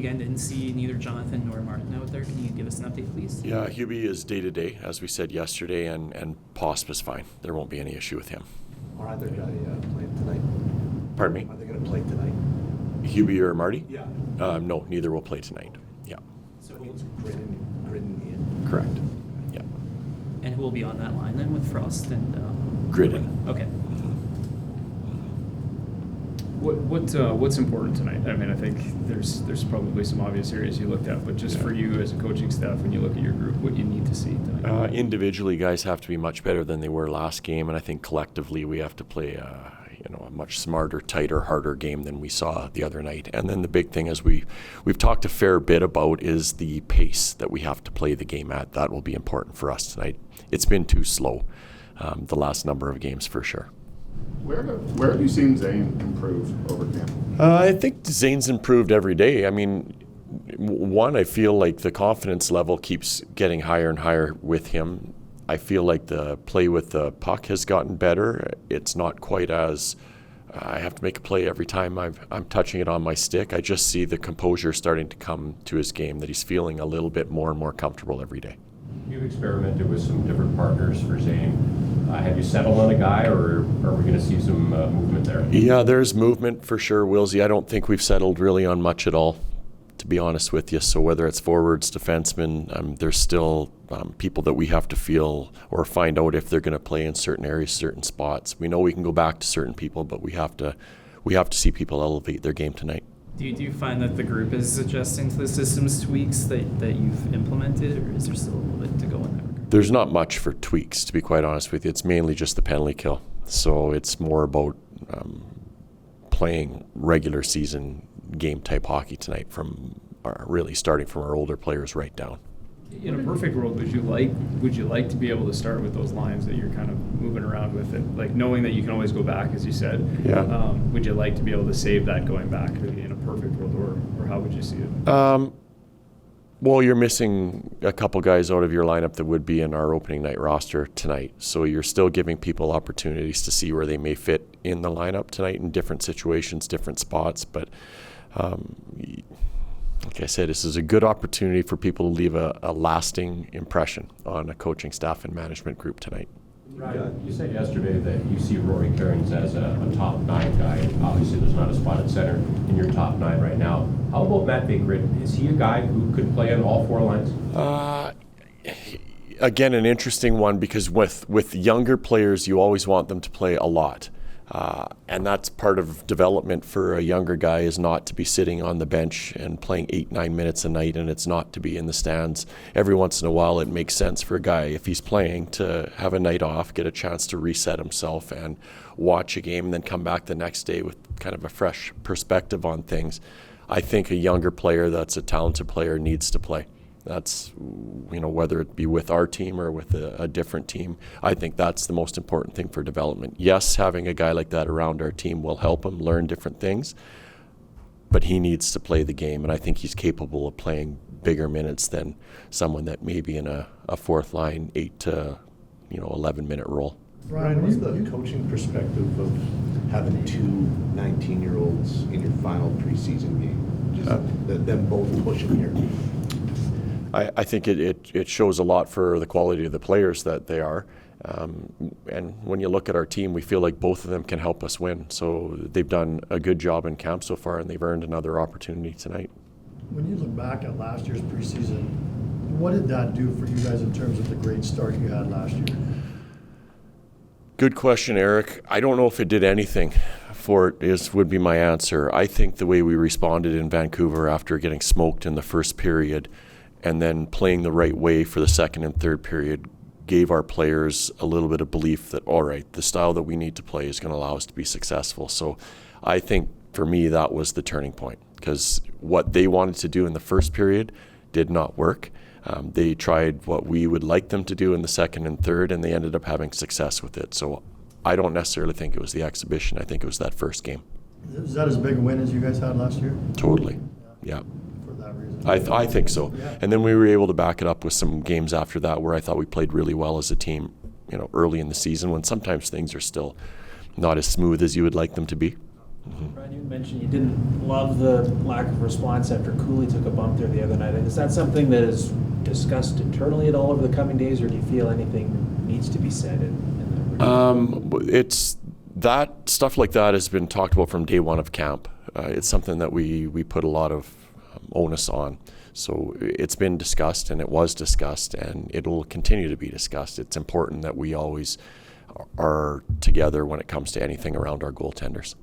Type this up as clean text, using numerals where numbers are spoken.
again, didn't see neither Jonathan nor Martin out there. Can you give us an update, please? Yeah, Hubie is day-to-day, as we said yesterday, and Posp is fine. There won't be any issue with him. Are either guy playing tonight? Pardon me? Are they going to play tonight? Hubie or Marty? Yeah. No, neither will play tonight. Yeah. So it's Gridden in. Correct. Yeah. And who will be on that line then with Frost and... Gridden. Okay. What's important tonight? I mean, I think there's probably some obvious areas you looked at, but just for you as a coaching staff, when you look at your group, what you need to see tonight? Individually, guys have to be much better than they were last game, and I think collectively we have to play a much smarter, tighter, harder game than we saw the other night. And then the big thing, as we've talked a fair bit about, is the pace that we have to play the game at. That will be important for us tonight. It's been too slow the last number of games for sure. Where have you seen Zane improve over camp? I think Zane's improved every day. I mean, one, I feel like the confidence level keeps getting higher and higher with him. I feel like the play with the puck has gotten better. It's not quite as I have to make a play every time I'm touching it on my stick. I just see the composure starting to come to his game, that he's feeling a little bit more and more comfortable every day. You've experimented with some different partners for Zane. Have you settled on a guy, or are we going to see some movement there? Yeah, there's movement for sure, Wilsey. I don't think we've settled really on much at all, to be honest with you. So whether it's forwards, defensemen, there's still people that we have to feel or find out if they're going to play in certain areas, certain spots. We know we can go back to certain people, but we have to see people elevate their game tonight. Do you find that the group is adjusting to the systems tweaks that you've implemented, or is there still a little bit to go in that regard? There's not much for tweaks, to be quite honest with you. It's mainly just the penalty kill. So it's more about playing regular season game type hockey tonight, from really starting from our older players right down. In a perfect world, would you like to be able to start with those lines that you're kind of moving around with it, like knowing that you can always go back, as you said? Yeah. Would you like to be able to save that going back in a perfect world, or how would you see it? Well, you're missing a couple guys out of your lineup that would be in our opening night roster tonight. So you're still giving people opportunities to see where they may fit in the lineup tonight in different situations, different spots. But like I said, this is a good opportunity for people to leave a lasting impression on a coaching staff and management group tonight. Ryan, you said yesterday that you see Rory Kearns as a top 9 guy. Obviously, there's not a spot at center in your top 9 right now. How about Matt Grid? Is he a guy who could play on all 4 lines? Again, an interesting one, because with younger players, you always want them to play a lot. And that's part of development for a younger guy, is not to be sitting on the bench and playing 8-9 minutes a night, and it's not to be in the stands. Every once in a while, it makes sense for a guy, if he's playing, to have a night off, get a chance to reset himself and watch a game, and then come back the next day with kind of a fresh perspective on things. I think a younger player that's a talented player needs to play. That's, whether it be with our team or with a different team, I think that's the most important thing for development. Yes, having a guy like that around our team will help him learn different things, but he needs to play the game, and I think he's capable of playing bigger minutes than someone that may be in a fourth line 8 to 11-minute role. Ryan, what's the coaching perspective of having 2 19-year-olds in your final preseason game? Just them both pushing here. I think it shows a lot for the quality of the players that they are. And when you look at our team, we feel like both of them can help us win. So they've done a good job in camp so far, and they've earned another opportunity tonight. When you look back at last year's preseason, what did that do for you guys in terms of the great start you had last year? Good question, Eric. I don't know if it did anything for it, would be my answer. I think the way we responded in Vancouver after getting smoked in the first period, and then playing the right way for the second and third period, gave our players a little bit of belief that, all right, the style that we need to play is going to allow us to be successful. So I think for me that was the turning point, because what they wanted to do in the first period did not work. They tried what we would like them to do in the second and third, and they ended up having success with it. So I don't necessarily think it was the exhibition. I think it was that first game. Is that as big a win as you guys had last year? Totally, yeah. I think so. Yeah. And then we were able to back it up with some games after that where I thought we played really well as a team, early in the season, when sometimes things are still not as smooth as you would like them to be. Brian, you mentioned you didn't love the lack of response after Cooley took a bump there the other night. Is that something that is discussed internally at all over the coming days, or do you feel anything needs to be said in that regard? It's that stuff like that has been talked about from day one of camp. It's something that we put a lot of onus on. So it's been discussed, and it was discussed, and it'll continue to be discussed. It's important that we always are together when it comes to anything around our goaltenders.